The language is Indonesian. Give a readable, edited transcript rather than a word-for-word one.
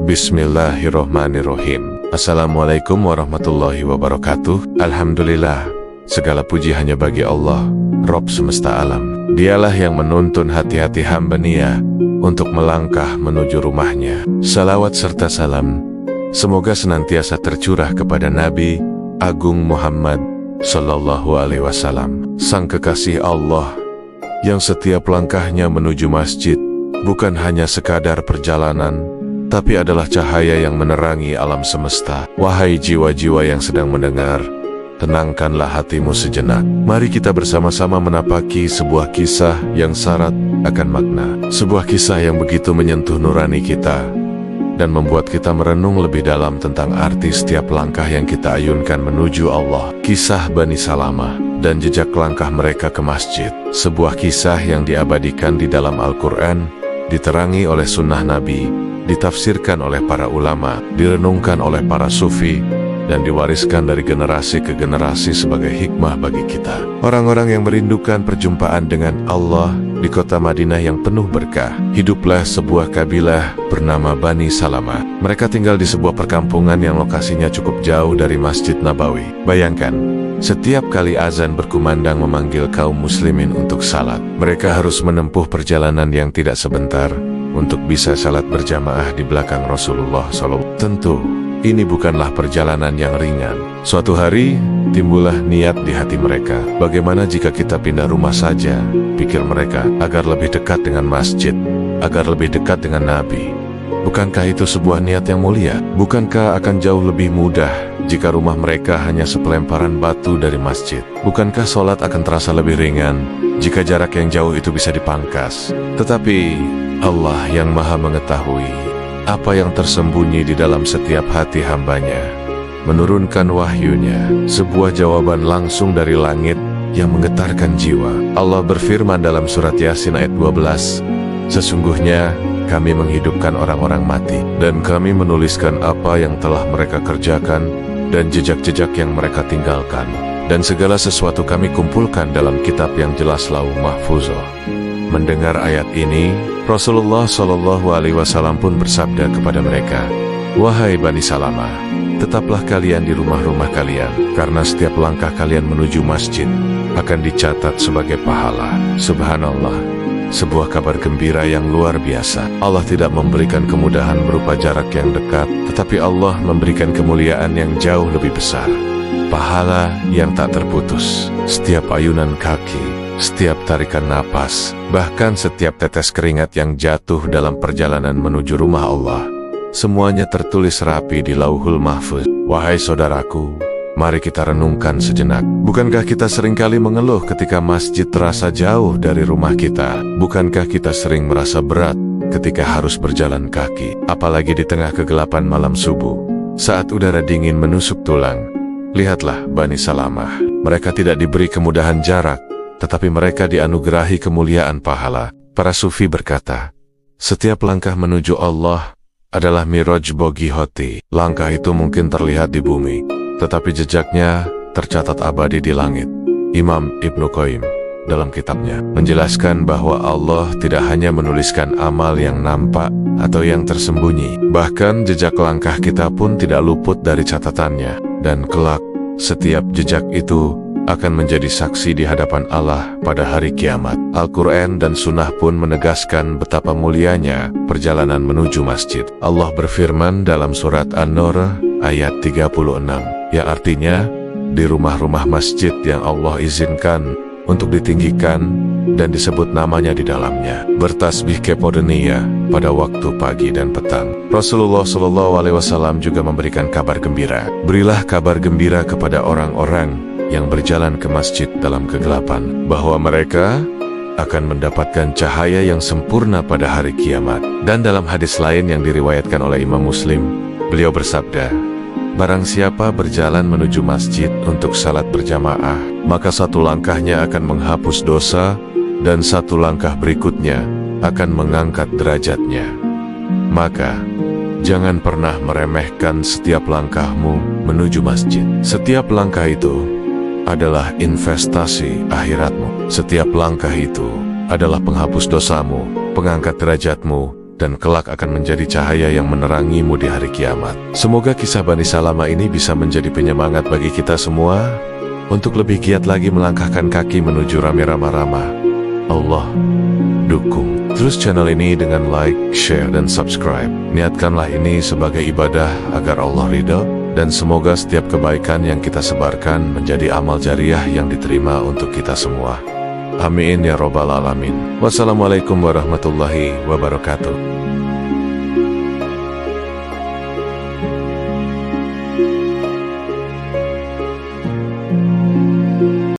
Bismillahirrohmanirrohim. Assalamualaikum warahmatullahi wabarakatuh. Alhamdulillah, segala puji hanya bagi Allah, Rob semesta alam. Dialah yang menuntun hati-hati hamba Nia untuk melangkah menuju rumahnya. Salawat serta salam semoga senantiasa tercurah kepada Nabi Agung Muhammad Sallallahu Alaihi Wasallam, sang kekasih Allah yang setiap langkahnya menuju masjid bukan hanya sekadar perjalanan, tapi adalah cahaya yang menerangi alam semesta. Wahai jiwa-jiwa yang sedang mendengar, tenangkanlah hatimu sejenak. Mari kita bersama-sama menapaki sebuah kisah yang syarat akan makna. Sebuah kisah yang begitu menyentuh nurani kita dan membuat kita merenung lebih dalam tentang arti setiap langkah yang kita ayunkan menuju Allah. Kisah Bani Salamah dan jejak langkah mereka ke masjid. Sebuah kisah yang diabadikan di dalam Al-Quran, diterangi oleh sunnah Nabi, ditafsirkan oleh para ulama, direnungkan oleh para sufi, dan diwariskan dari generasi ke generasi sebagai hikmah bagi kita. Orang-orang yang merindukan perjumpaan dengan Allah di kota Madinah yang penuh berkah. Hiduplah sebuah kabilah bernama Bani Salamah. Mereka tinggal di sebuah perkampungan yang lokasinya cukup jauh dari Masjid Nabawi. Bayangkan, setiap kali azan berkumandang memanggil kaum muslimin untuk salat, mereka harus menempuh perjalanan yang tidak sebentar untuk bisa salat berjamaah di belakang Rasulullah SAW. Tentu, ini bukanlah perjalanan yang ringan. Suatu hari, timbullah niat di hati mereka. Bagaimana jika kita pindah rumah saja, pikir mereka, agar lebih dekat dengan masjid, agar lebih dekat dengan Nabi. Bukankah itu sebuah niat yang mulia? Bukankah akan jauh lebih mudah jika rumah mereka hanya sepelemparan batu dari masjid? Bukankah sholat akan terasa lebih ringan jika jarak yang jauh itu bisa dipangkas? Tetapi Allah yang maha mengetahui apa yang tersembunyi di dalam setiap hati hambanya, menurunkan wahyunya, sebuah jawaban langsung dari langit yang menggetarkan jiwa. Allah berfirman dalam surat Yasin ayat 12, sesungguhnya kami menghidupkan orang-orang mati, dan kami menuliskan apa yang telah mereka kerjakan dan jejak-jejak yang mereka tinggalkan, dan segala sesuatu kami kumpulkan dalam kitab yang jelas Lauh Mahfuzah. Mendengar ayat ini, Rasulullah Shallallahu Alaihi Wasallam pun bersabda kepada mereka, wahai Bani Salamah, tetaplah kalian di rumah-rumah kalian, karena setiap langkah kalian menuju masjid akan dicatat sebagai pahala. Subhanallah, sebuah kabar gembira yang luar biasa. Allah tidak memberikan kemudahan berupa jarak yang dekat, tetapi Allah memberikan kemuliaan yang jauh lebih besar. Pahala yang tak terputus. Setiap ayunan kaki, setiap tarikan napas, bahkan setiap tetes keringat yang jatuh dalam perjalanan menuju rumah Allah, semuanya tertulis rapi di Lauhul Mahfuz. Wahai saudaraku, mari kita renungkan sejenak. Bukankah kita seringkali mengeluh ketika masjid terasa jauh dari rumah kita? Bukankah kita sering merasa berat ketika harus berjalan kaki, apalagi di tengah kegelapan malam subuh, saat udara dingin menusuk tulang? Lihatlah Bani Salamah, mereka tidak diberi kemudahan jarak, tetapi mereka dianugerahi kemuliaan pahala. Para sufi berkata, setiap langkah menuju Allah adalah Miraj Bogi Hoti. Langkah itu mungkin terlihat di bumi, tetapi jejaknya tercatat abadi di langit. Imam Ibnu Qayyim dalam kitabnya menjelaskan bahwa Allah tidak hanya menuliskan amal yang nampak atau yang tersembunyi, bahkan jejak langkah kita pun tidak luput dari catatannya. Dan kelak, setiap jejak itu akan menjadi saksi di hadapan Allah pada hari kiamat. Al-Quran dan Sunnah pun menegaskan betapa mulianya perjalanan menuju masjid. Allah berfirman dalam surat An-Nur ayat 36, yang artinya, di rumah-rumah masjid yang Allah izinkan untuk ditinggikan dan disebut namanya di dalamnya, bertasbih kepada Nia pada waktu pagi dan petang. Rasulullah Shallallahu Alaihi Wasallam juga memberikan kabar gembira. Berilah kabar gembira kepada orang-orang yang berjalan ke masjid dalam kegelapan, bahwa mereka akan mendapatkan cahaya yang sempurna pada hari kiamat. Dan dalam hadis lain yang diriwayatkan oleh Imam Muslim, beliau bersabda, barang siapa berjalan menuju masjid untuk salat berjamaah, maka satu langkahnya akan menghapus dosa, dan satu langkah berikutnya akan mengangkat derajatnya. Maka, jangan pernah meremehkan setiap langkahmu menuju masjid. Setiap langkah itu adalah investasi akhiratmu. Setiap langkah itu adalah penghapus dosamu, pengangkat derajatmu, dan kelak akan menjadi cahaya yang menerangimu di hari kiamat. Semoga kisah Bani Salamah ini bisa menjadi penyemangat bagi kita semua untuk lebih giat lagi melangkahkan kaki menuju rama-rama. Allah dukung terus channel ini dengan like, share, dan subscribe. Niatkanlah ini sebagai ibadah agar Allah ridho, dan semoga setiap kebaikan yang kita sebarkan menjadi amal jariah yang diterima untuk kita semua. Amin ya robbal alamin. Wassalamualaikum warahmatullahi wabarakatuh.